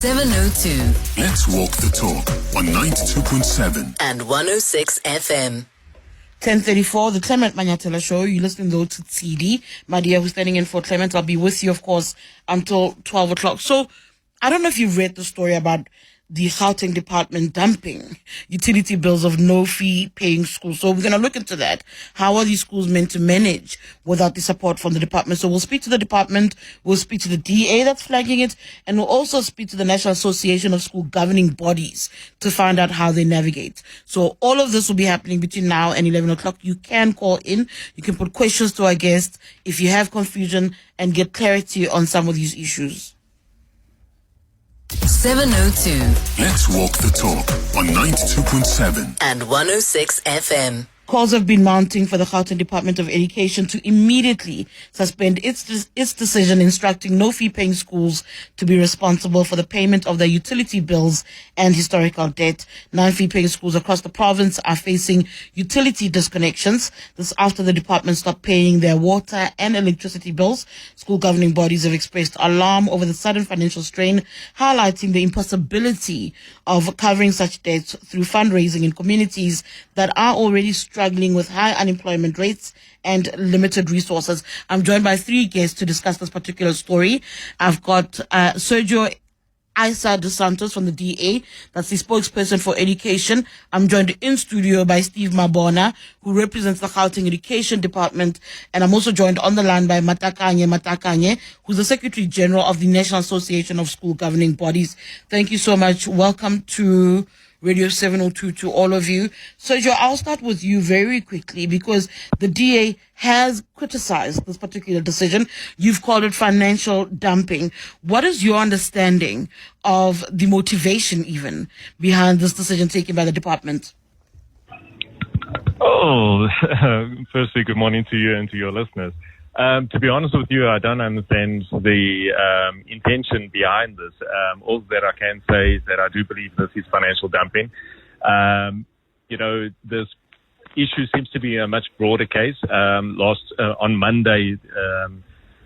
702. Let's walk the talk on 92.7 and 106 FM. 10:34, the Clement Manyathela Show. You're listening though to Tshidi Madia, who's standing in for Clement. I'll be with you, of course, until 12 o'clock. So, I don't know if you've read the story about the Gauteng department dumping utility bills of no-fee paying schools. So we're going to look into that. How are these schools meant to manage without the support from the department? So we'll speak to the department, we'll speak to the DA that's flagging it, and we'll also speak to the National Association of School Governing Bodies to find out how they navigate. So all of this will be happening between now and 11 o'clock. You can call in, you can put questions to our guests if you have confusion and get clarity on some of these issues. 702. Let's walk the talk on 92.7 and 106 FM. Calls have been mounting for the Gauteng Department of Education to immediately suspend its decision instructing no-fee paying schools to be responsible for the payment of their utility bills and historical debt. Non-fee paying schools across the province are facing utility disconnections. This after the department stopped paying their water and electricity bills. School governing bodies have expressed alarm over the sudden financial strain, highlighting the impossibility of covering such debts through fundraising in communities that are already struggling with high unemployment rates and limited resources. I'm joined by three guests to discuss this particular story. I've got Sergio Isa Dos Santos from the DA, that's the spokesperson for education. I'm joined in studio by Mabona, who represents the Gauteng Education Department, and I'm also joined on the line by Matakanye Matakanye, who's the Secretary General of the National Association of School Governing Bodies. Thank you so much. Welcome to Radio 702 to all of you. Sergio, I'll start with you very quickly because the DA has criticized this particular decision. You've called it financial dumping. What is your understanding of the motivation even behind this decision taken by the department? Oh, firstly, good morning to you and to your listeners. To be honest with you, I don't understand the intention behind this. All that I can say is that I do believe this is financial dumping. This issue seems to be a much broader case. On Monday,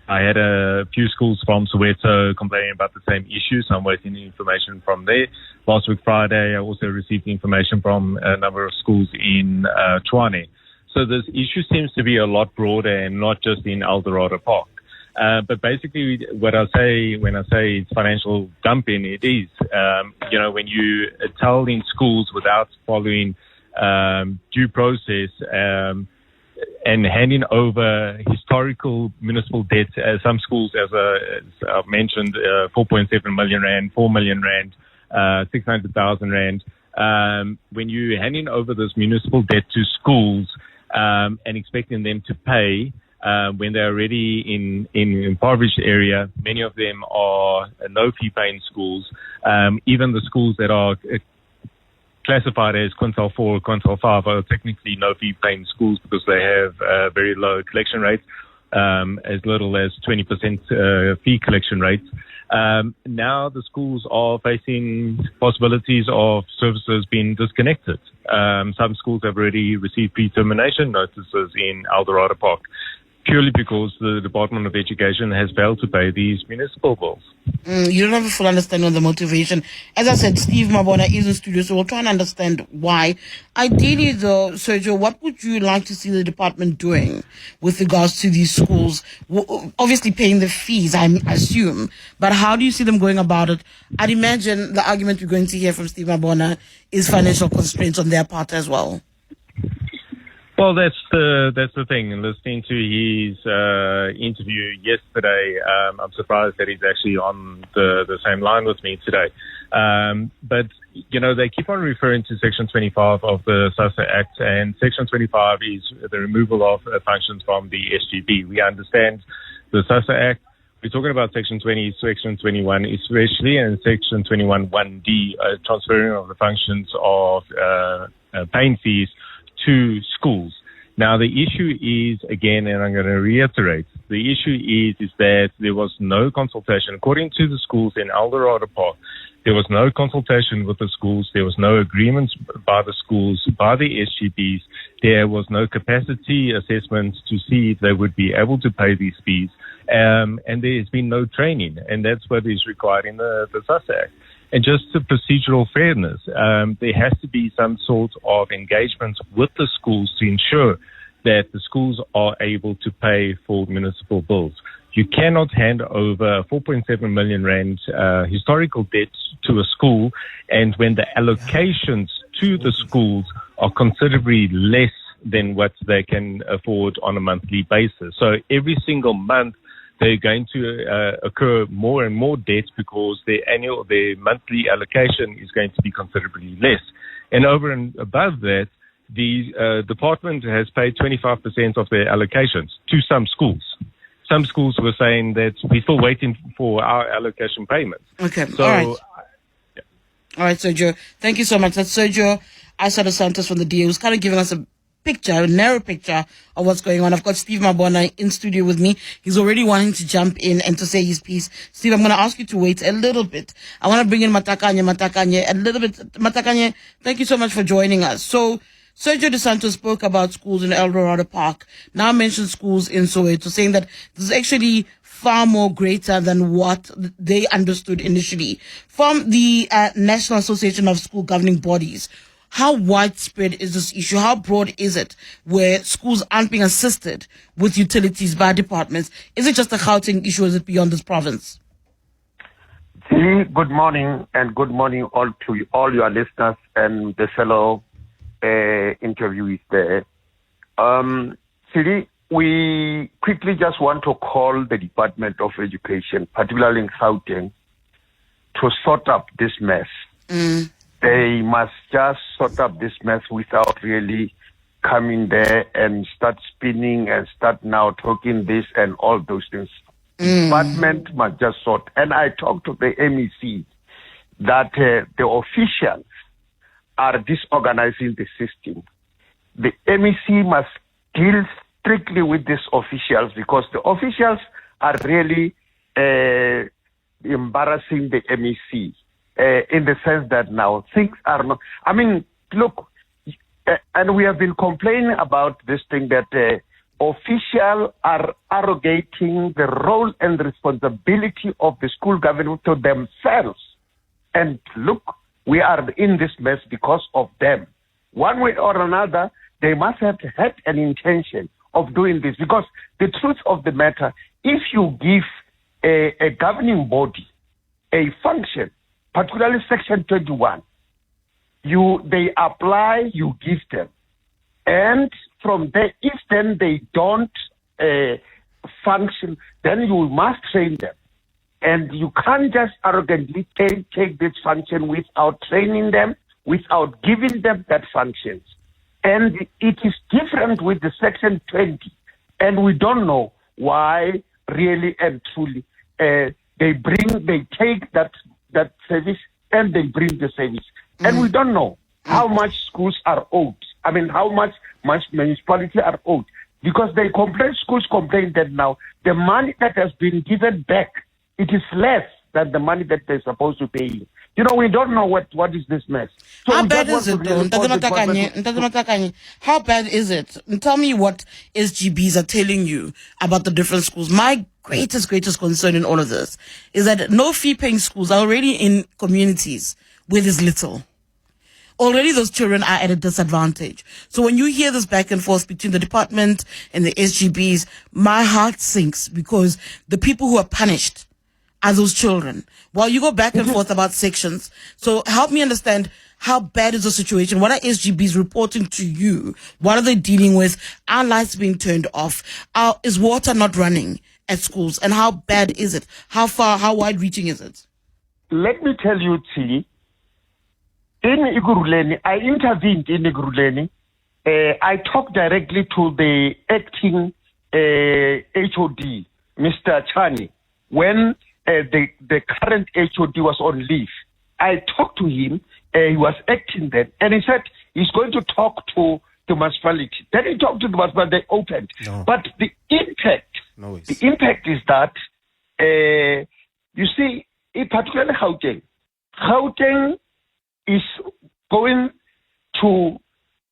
I had a few schools from Soweto complaining about the same issue, so I'm waiting the information from there. Last week, Friday, I also received information from a number of schools in Tshwane. So this issue seems to be a lot broader and not just in Eldorado Park. But basically what I say when I say it's financial dumping, it is. When you tell in schools without following due process and handing over historical municipal debt, some schools, as I've mentioned, 4.7 million rand, 4 million rand, 600,000 rand. When you're handing over this municipal debt to schools, and expecting them to pay when they're already in impoverished area. Many of them are no-fee paying schools. Even the schools that are classified as quintile 4 or quintile 5 are technically no-fee paying schools because they have very low collection rates, as little as 20% fee collection rates. Now the schools are facing possibilities of services being disconnected. Some schools have already received pre-termination notices in Eldorado Park, purely because the Department of Education has failed to pay these municipal bills. You don't have a full understanding of the motivation. As I said, Mabona is in studio, so we'll try and understand why. Ideally, though, Sergio, what would you like to see the department doing with regards to these schools? Obviously paying the fees, I assume, but how do you see them going about it? I'd imagine the argument we're going to hear from Mabona is financial constraints on their part as well. Well, that's the thing. And listening to his interview yesterday, I'm surprised that he's actually on the same line with me today. But they keep on referring to Section 25 of the SASSA Act, and Section 25 is the removal of functions from the SGB. We understand the SASSA Act. We're talking about Section 20, Section 21 especially, and Section 21(1)(d), transferring of the functions of paying fees to schools. Now, the issue is, again, and I'm going to reiterate, the issue is that there was no consultation. According to the schools in Eldorado Park, there was no consultation with the schools. There was no agreements by the schools, by the SGBs. There was no capacity assessment to see if they would be able to pay these fees. And there's been no training, and that's what is required in the SASSA Act. And just the procedural fairness, there has to be some sort of engagement with the schools to ensure that the schools are able to pay for municipal bills. You cannot hand over 4.7 million rand historical debt to a school, and when the allocations to the schools are considerably less than what they can afford on a monthly basis. So every single month, they're going to occur more and more debt because their monthly allocation is going to be considerably less. And over and above that, the department has paid 25% of their allocations to some schools. Some schools were saying that we're still waiting for our allocation payments. Okay, so, all right. All right, Sergio. Thank you so much. That's Sergio Isa Dos Santos from the DA, who's kind of giving us a narrow picture of what's going on. I've got Steve Mabona in studio with me. He's already wanting to jump in and to say his piece. Steve, I'm going to ask you to wait a little bit. I want to bring in Matakanye a little bit. Matakanye, thank you so much for joining us. So, Sergio Dos Santos spoke about schools in El Dorado Park, now mentioned schools in Soweto, saying that this is actually far more greater than what they understood initially. From the National Association of School Governing Bodies, how widespread is this issue? How broad is it where schools aren't being assisted with utilities by departments? Is it just a Gauteng issue or is it beyond this province? Good morning, and good morning all to you, all your listeners and the fellow interviewees there. We quickly just want to call the Department of Education, particularly in Gauteng, to sort up this mess. They must just sort up this mess without really coming there and start spinning and start now talking this and all those things. Department must just sort. And I talked to the MEC that the officials are disorganizing the system. The MEC must deal strictly with these officials because the officials are really embarrassing the MEC in the sense that now things are not... I mean, look, and we have been complaining about this thing that officials are arrogating the role and responsibility of the school government to themselves. And look, we are in this mess because of them. One way or another, they must have had an intention of doing this because the truth of the matter, if you give a governing body a function, particularly Section 21, they apply, you give them. And from there, if then they don't function, then you must train them. And you can't just arrogantly take this function without training them, without giving them that functions. And it is different with the Section 20. And we don't know why really and truly they take that service and they bring the service. And we don't know how much schools are owed. I mean, how much municipalities are owed. Because schools complain that now the money that has been given back, it is less than the money that they're supposed to pay. You know, we don't know what is this mess. So how bad is it, though? How bad is it? And tell me what SGBs are telling you about the different schools. My greatest concern in all of this is that no fee-paying schools are already in communities where there's little. Already those children are at a disadvantage. So when you hear this back and forth between the department and the SGBs, my heart sinks because the people who are punished are those children. While you go back and forth about sections, so help me understand how bad is the situation? What are SGBs reporting to you? What are they dealing with? Are lights being turned off? Is water not running at schools? And how bad is it? How wide-reaching is it? Let me tell you, Tshidi, in Iguruleni, I intervened in Iguruleni. I talked directly to the acting HOD, Mr. Chani, when the current HOD was on leave. I talked to him, he was acting then, and he said he's going to talk to the municipality. Then he talked to the municipality, they opened. No. But the impact is that, you see, particularly Gauteng is going to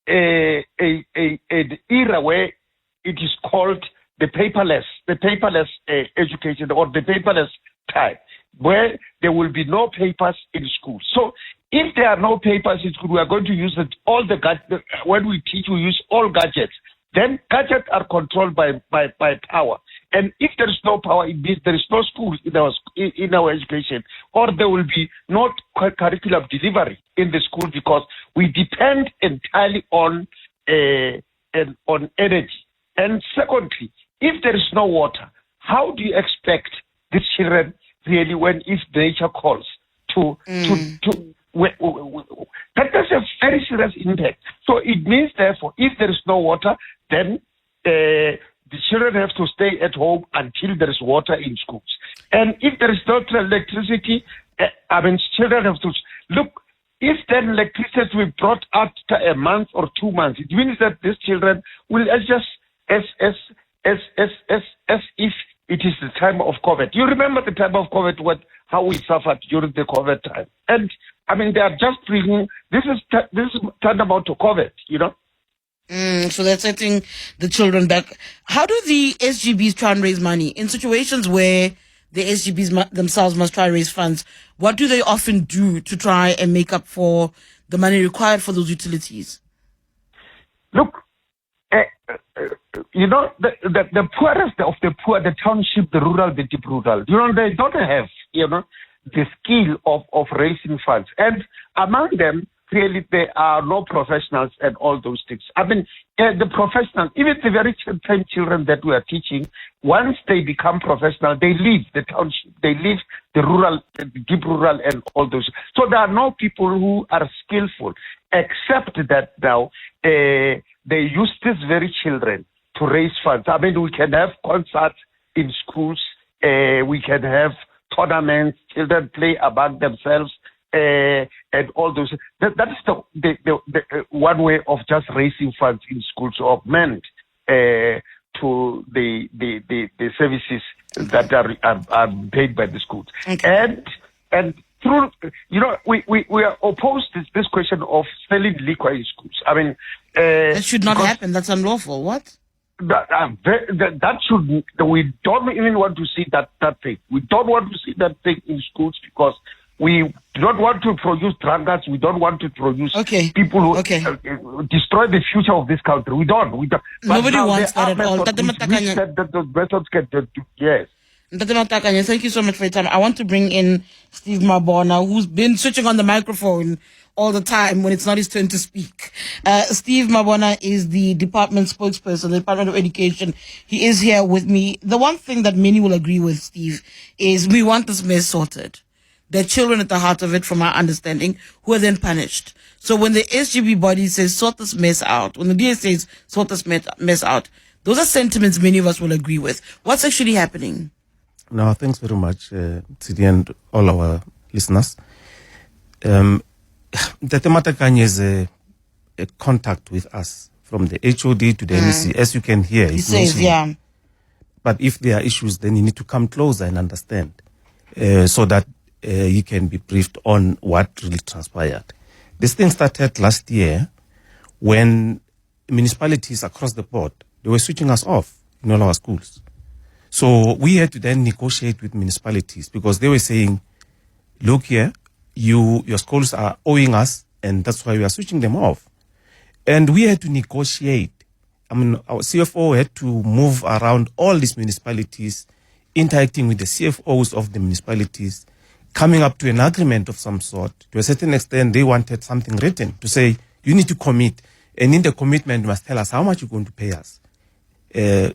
an era where it is called the paperless education or the paperless time. where there will be no papers in school. So if there are no papers in school, we are going to use all the gadgets. When we teach, we use all gadgets. Then gadgets are controlled by power. And if there is no power, it means there is no school in our education, or there will be no curriculum delivery in the school, because we depend entirely on energy. And secondly, if there is no water, how do you expect these children really, if nature calls that has a very serious impact. So it means, therefore, if there is no water, then the children have to stay at home until there is water in schools. And if there is no electricity, children have to look. If then electricity will be brought after a month or 2 months, it means that these children will adjust as if it is the time of COVID. You remember the time of COVID, how we suffered during the COVID time. And they are just bringing, this is tantamount to COVID, So they're setting the children back. How do the SGBs try and raise money? In situations where the SGBs themselves must try and raise funds, what do they often do to try and make up for the money required for those utilities? Look, the poorest of the poor, the township, the rural, the deep rural, they don't have, the skill of raising funds. And among them, really, there are no professionals and all those things. The professionals, even the very same children that we are teaching, once they become professional, they leave the township, they leave the rural, the deep rural and all those. So there are no people who are skillful, except that now they use these very children to raise funds. We can have concerts in schools, we can have tournaments, children play among themselves, and all those. That is the one way of just raising funds in schools to augment to the services that are paid by the schools. Okay. And through, we are opposed to this question of selling liquor in schools. That should not happen. That's unlawful. What? That should. We don't even want to see that thing. We don't want to see that thing in schools, because we don't want to produce drunkards. We don't want to produce people who destroy the future of this country. We don't. Nobody wants that at all. Yes. Mabona Matakanye, thank you so much for your time. I want to bring in Steve Mabona, who's been switching on the microphone all the time when it's not his turn to speak. Steve Mabona is the department spokesperson, the Department of Education. He is here with me. The one thing that many will agree with, Steve, is we want this mess sorted. There are children at the heart of it, from our understanding, who are then punished. So when the SGB body says sort this mess out, when the DS says sort this mess out, those are sentiments many of us will agree with. What's actually happening? No, thanks very much, Tshidi, and all our listeners. Tshidi Madia is a contact with us from the HOD to the NEC, as you can hear. He says, yeah. But if there are issues, then you need to come closer and understand, so that you can be briefed on what really transpired. This thing started last year when municipalities across the board, they were switching us off in all our schools. So we had to then negotiate with municipalities, because they were saying, look here, your schools are owing us, and that's why we are switching them off. And we had to negotiate. Our CFO had to move around all these municipalities, interacting with the CFOs of the municipalities, coming up to an agreement of some sort. To a certain extent, they wanted something written to say, you need to commit. And in the commitment, you must tell us how much you're going to pay us.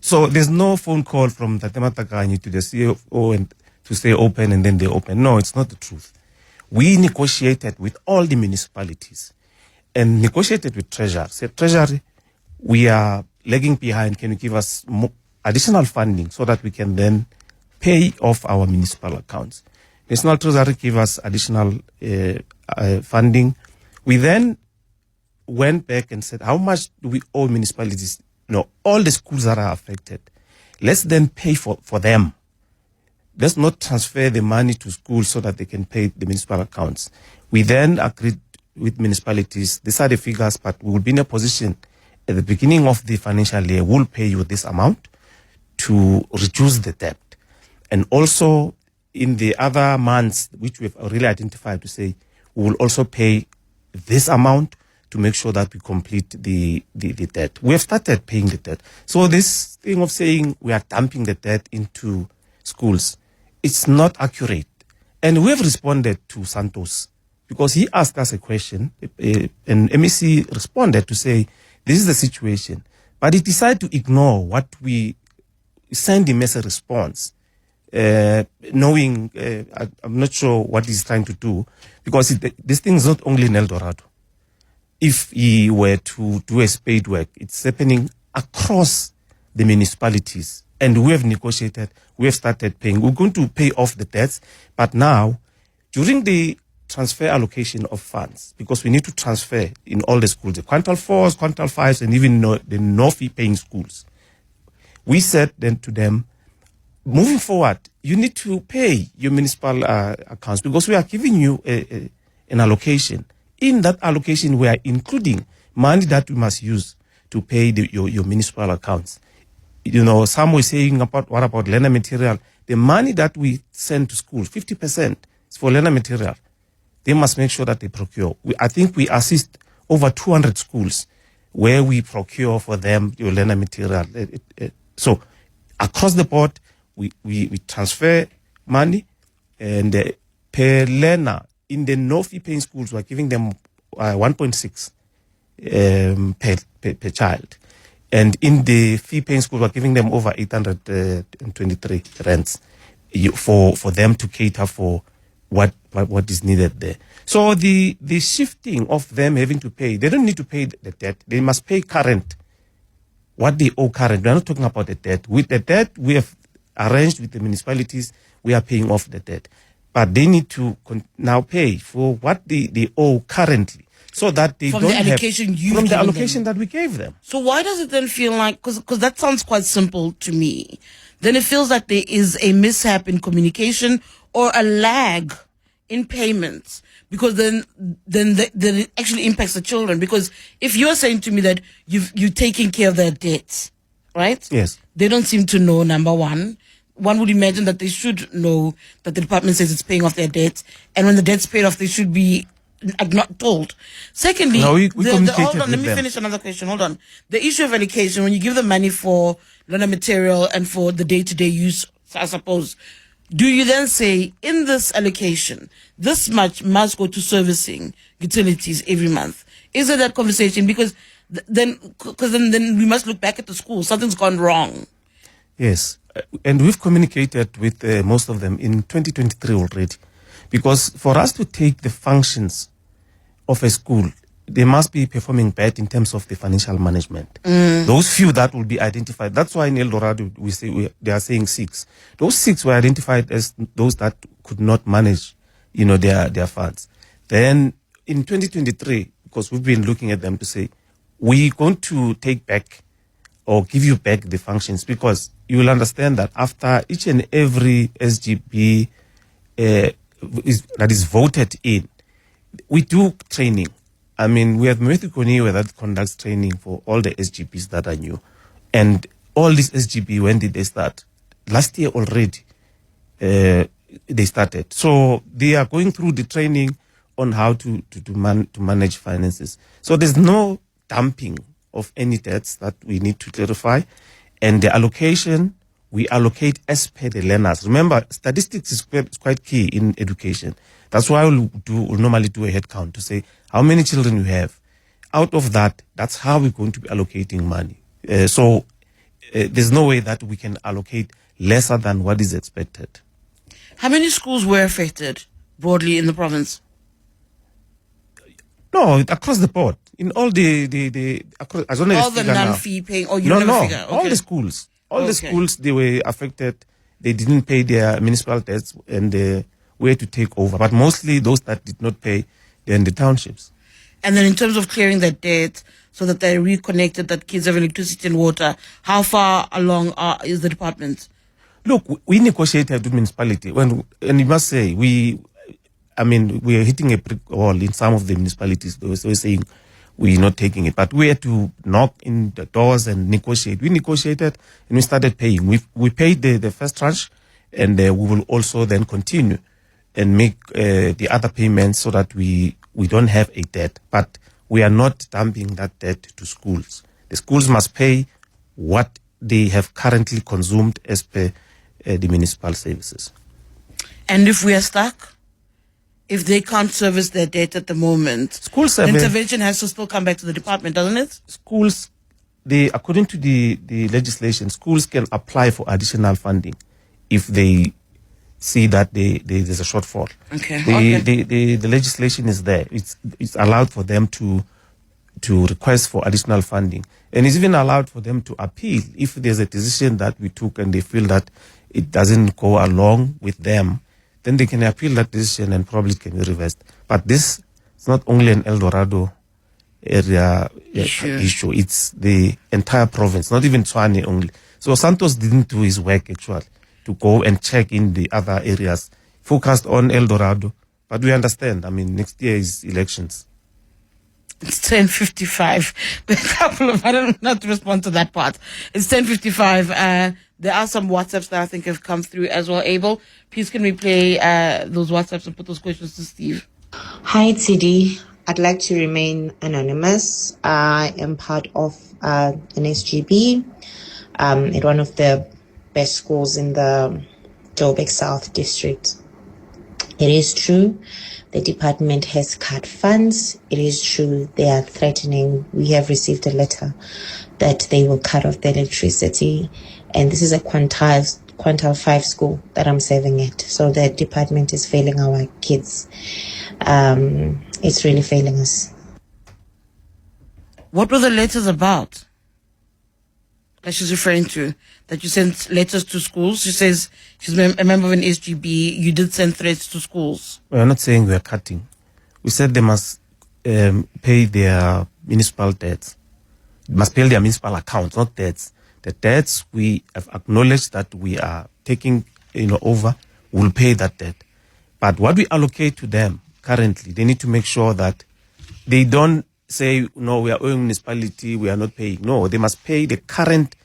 So there's no phone call from Tshidi Madia to the CFO and to say open and then they open. No, it's not the truth. We negotiated with all the municipalities and negotiated with Treasury. Said, Treasury, we are lagging behind. Can you give us additional funding so that we can then pay off our municipal accounts? National Treasury gave us additional funding. We then went back and said, how much do we owe municipalities? No, all the schools that are affected, let's then pay for them. Let's not transfer the money to schools so that they can pay the municipal accounts. We then agreed with municipalities, these are the figures, but we will be in a position at the beginning of the financial year, we'll pay you this amount to reduce the debt. And also, in the other months, which we've already identified, to say we will also pay this amount to make sure that we complete the debt. We have started paying the debt. So this thing of saying we are dumping the debt into schools, it's not accurate. And we have responded to Santos because he asked us a question, and MEC responded to say, this is the situation. But he decided to ignore what we sent him as a response, knowing, I'm not sure what he's trying to do, because this thing is not only in El Dorado. If he were to do a spade work, it's happening across the municipalities. And we have negotiated, we have started paying. We're going to pay off the debts, but now, during the transfer allocation of funds, because we need to transfer in all the schools, the quintile 4s, quintile 5s, and even the no-fee paying schools. We said then to them, moving forward, you need to pay your municipal accounts because we are giving you an allocation. In that allocation, we are including money that we must use to pay your municipal accounts. You know, some were saying about what about learner material? The money that we send to school, 50% is for learner material. They must make sure that they procure. I think we assist over 200 schools where we procure for them your learner material. So across the board, we transfer money, and per learner in the no-fee paying schools, we're giving them 1.6 per child. And in the fee-paying schools, we're giving them over 823 rents for them to cater for what is needed there. So the shifting of them having to pay, they don't need to pay the debt. They must pay current, what they owe current. We're not talking about the debt. With the debt, we have arranged with the municipalities, we are paying off the debt. But they need to now pay for what they owe currently, so that they from don't the allocation have, from the allocation them. that we gave them. So why does it then feel like, because that sounds quite simple to me, then it feels like there is a mishap in communication or a lag in payments, because then it actually impacts the children. Because if you're saying to me that you're taking care of their debts, right? Yes. They don't seem to know, number one. One would imagine that they should know that the department says it's paying off their debts, and when the debt's paid off, they should be not told. Secondly, no, we hold on, let me finish another question. Hold on. The issue of allocation, when you give them money for learner material and for the day-to-day use, I suppose, do you then say, in this allocation, this much must go to servicing utilities every month? Is there that conversation? Because then we must look back at the school. Something's gone wrong. Yes. And we've communicated with most of them in 2023 already. Because for us to take the functions of a school, they must be performing bad in terms of the financial management. Those few that will be identified. That's why in El Dorado we say they are saying 6. Those 6 were identified as those that could not manage, their funds. Then in 2023, because we've been looking at them to say, we're going to take back or give you back the functions, because you will understand that after each and every SGB that is voted in, we do training. I mean, we have Matakanye that conducts training for all the SGBs that are new. And all these SGB, when did they start? Last year already, they started. So they are going through the training on how to manage finances. So there's no dumping of any debts that we need to clarify. And the allocation, we allocate as per the learners. Remember, statistics is quite key in education. That's why we'll normally do a head count to say how many children you have. Out of that, that's how we're going to be allocating money. So there's no way that we can allocate lesser than what is expected. How many schools were affected broadly in the province? No, across the board. In all across, as all the non-fee paying, or you never figure? Okay. All the schools. All the schools, they were affected. They didn't pay their municipal debts and they were to take over. But mostly those that did not pay, they're in the townships. And then in terms of clearing that debt so that they're reconnected, that kids have electricity and water, how far along is the department? Look, we negotiated with municipality. And you must say, we are hitting a brick wall in some of the municipalities. They were saying we're not taking it. But we had to knock in the doors and negotiate. We negotiated and we started paying. We paid the first tranche And we will also then continue and make the other payments so that we don't have a debt. But we are not dumping that debt to schools. The schools must pay what they have currently consumed as per the municipal services. And if we are stuck, if they can't service their debt at the moment, intervention has to still come back to the department, doesn't it? Schools, according to the legislation, schools can apply for additional funding if they see that there's a shortfall. Okay. The legislation is there. It's allowed for them to request for additional funding. And it's even allowed for them to appeal if there's a decision that we took and they feel that it doesn't go along with them. Then they can appeal that decision and probably can be reversed. But this is not only an El Dorado area issue. It's the entire province, not even Tshwane only. So Santos didn't do his work actually to go and check in the other areas, focused on El Dorado. But we understand, I mean, next year is elections. It's 10:55. I don't know how to respond to that part. It's 10:55. There are some WhatsApps that I think have come through as well. Abel, please can we play those WhatsApps and put those questions to Steve? Hi, Tshidi. I'd like to remain anonymous. I am part of an SGB at one of the best schools in the Joburg South District. It is true the department has cut funds. It is true they are threatening. We have received a letter that they will cut off the electricity. And this is a quintile 5 school that I'm serving at. So the department is failing our kids. It's really failing us. What were the letters about that she's referring to? That you sent letters to schools? She says she's a member of an SGB. You did send threats to schools. We're not saying we're cutting. We said they must pay their municipal debts. They must pay their municipal accounts, not debts. The debts we have acknowledged that we are taking over, we'll pay that debt. But what we allocate to them currently, they need to make sure that they don't say, no, we are owing municipality, we are not paying. No, they must pay the current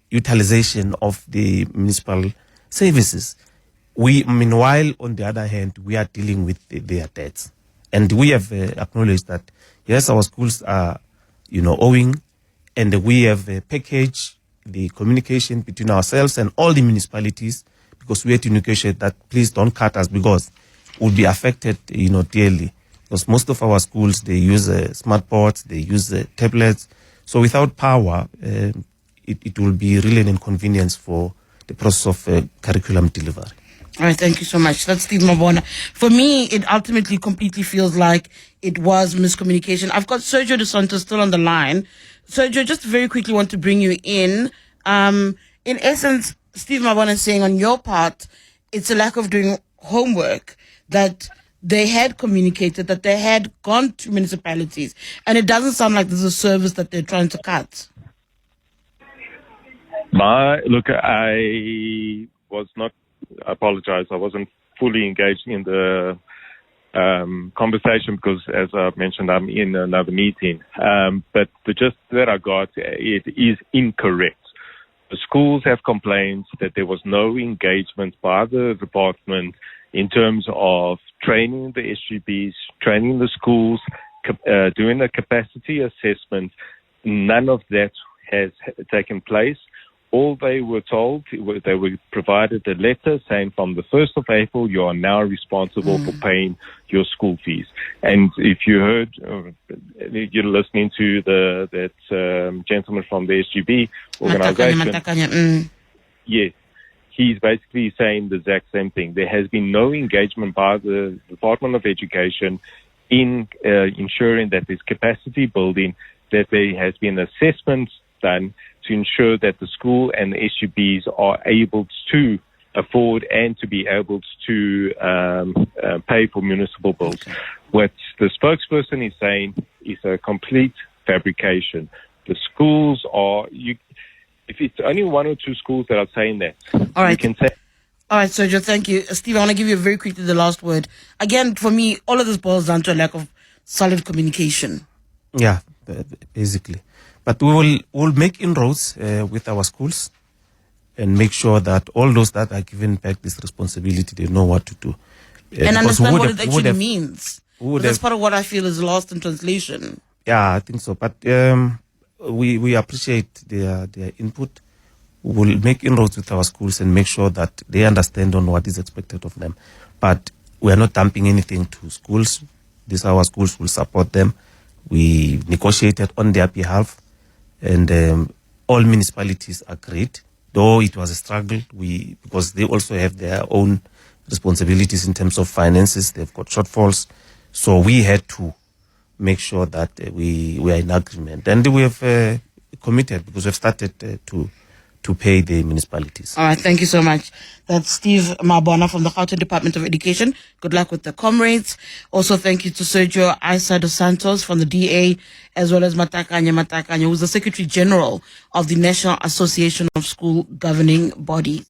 utilization of the municipal services. Meanwhile, on the other hand, we are dealing with their debts. And we have acknowledged that, yes, our schools are, owing, and we have packaged the communication between ourselves and all the municipalities, because we have to negotiate that please don't cut us, because we'll be affected, dearly. Because most of our schools, they use smart boards, they use tablets. So without power, it will be really an inconvenience for the process of curriculum delivery. All right, thank you so much. That's Steve Mabona. For me, it ultimately completely feels like it was miscommunication. I've got Sergio Dos Santos still on the line. Sergio, just very quickly want to bring you in. In essence, Steve Mabona is saying on your part, it's a lack of doing homework, that they had communicated, that they had gone to municipalities, and it doesn't sound like there's a service that they're trying to cut. I was not, I apologize, I wasn't fully engaged in the conversation because, as I mentioned, I'm in another meeting. But the gist that I got, it is incorrect. The schools have complained that there was no engagement by the department in terms of training the SGBs, training the schools, doing a capacity assessment. None of that has taken place. All they were told, they were provided a letter saying from the 1st of April, you are now responsible for paying your school fees. And if you heard, you're listening to that gentleman from the SGB organization. Matakanye. Yes. He's basically saying the exact same thing. There has been no engagement by the Department of Education in ensuring that there's capacity building, that there has been assessments done to ensure that the school and the SGBs are able to afford and to be able to pay for municipal bills. Okay. What the spokesperson is saying is a complete fabrication. The schools are, if it's only 1 or 2 schools that are saying that, all right. You can say. All right, Sergio, thank you. Steve, I want to give you very quickly the last word. Again, for me, all of this boils down to a lack of solid communication. Yeah, basically. But we'll make inroads with our schools. and make sure that all those that are given back this responsibility, they know what to do. And understand what it actually means. That's part of what I feel is lost in translation. Yeah, I think so. But we appreciate their input. We will make inroads with our schools and make sure that they understand on what is expected of them. But we are not dumping anything to schools. These our schools will support them. We negotiated on their behalf, and all municipalities agreed. Though it was a struggle, because they also have their own responsibilities in terms of finances. They've got shortfalls, so we had to make sure that we are in agreement, and we have committed because we've started to pay the municipalities. All right, thank you so much. That's Steve Mabona from the Gauteng Department of Education. Good luck with the comrades. Also, thank you to Sergio Isa Dos Santos from the DA, as well as Matakanye Matakanye, who's the Secretary General of the National Association of School Governing Bodies.